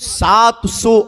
700